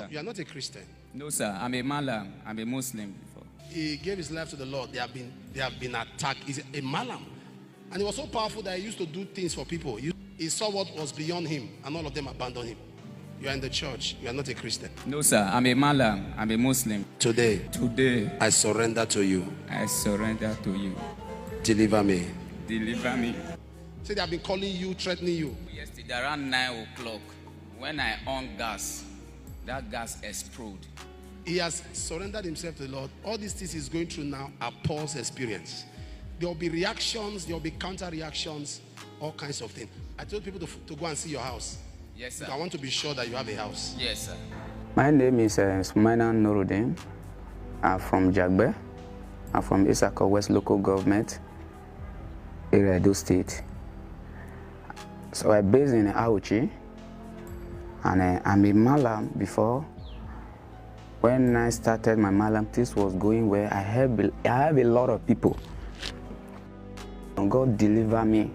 You are not a Christian. No, sir. I'm a Malam. I'm a Muslim before. He gave his life to the Lord. They have been attacked. He's a Malam. And he was so powerful that he used to do things for people. He saw what was beyond him, and all of them abandoned him. You are in the church. You are not a Christian. No, sir. I'm a Malam. I'm a Muslim. Today, I surrender to you. I surrender to you. Deliver me. Deliver me. Say they have been calling you, threatening you. Yesterday around 9 o'clock, when I on gas, that gas exploded. He has surrendered himself to the Lord. All these things he's going through now are Paul's experience. There will be reactions, there will be counter reactions, all kinds of things. I told people to go and see your house. Yes, sir. I want to be sure that you have a house. Yes, sir. My name is Suleman Nuruddin. I'm from Jagbe. I'm from Isako West Local Government, Edo State. So I'm based in Auchi, and I'm a Malam before. When I started my Malam, this was going where I have a lot of people. And God deliver me.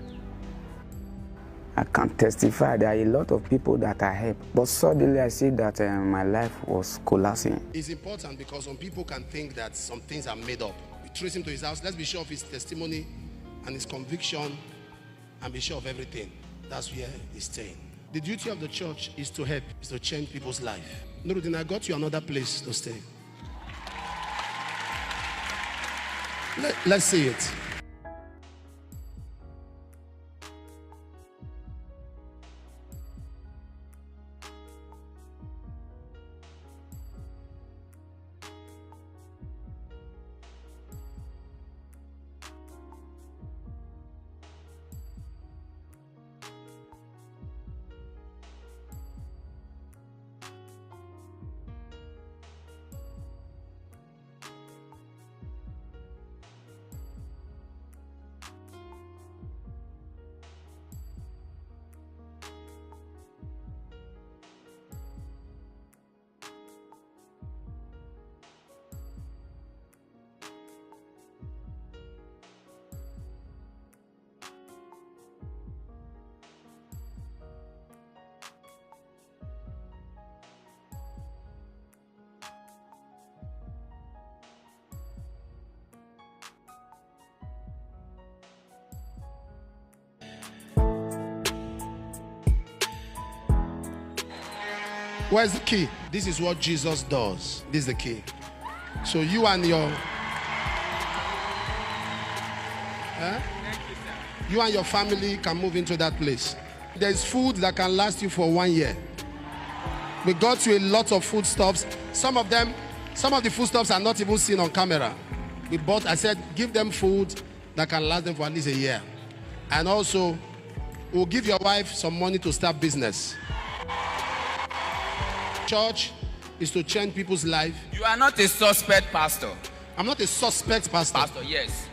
I can testify there are a lot of people that I help. But suddenly I see that my life was collapsing. It's important because some people can think that some things are made up. We trace him to his house. Let's be sure of his testimony and his conviction and be sure of everything. That's where he's staying. The duty of the church is to help, is to change people's life. Nuruddin, I got you another place to stay. Let's see it. Where's the key? This is what Jesus does. This is the key. So you and your you and your family can move into that place. There's food that can last you for 1 year. We got you a lot of foodstuffs. Some of the foodstuffs are not even seen on camera. I said, give them food that can last them for at least a year. And also, we'll give your wife some money to start business. Church is to change people's life. You are not a suspect pastor. I'm not a suspect pastor. Pastor, yes.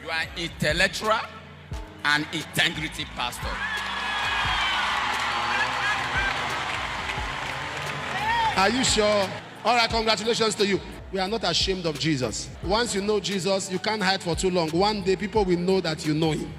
You are intellectual and integrity pastor. Are you sure? All right, congratulations to you. We are not ashamed of Jesus. Once you know Jesus, you can't hide for too long. One day people will know that you know him.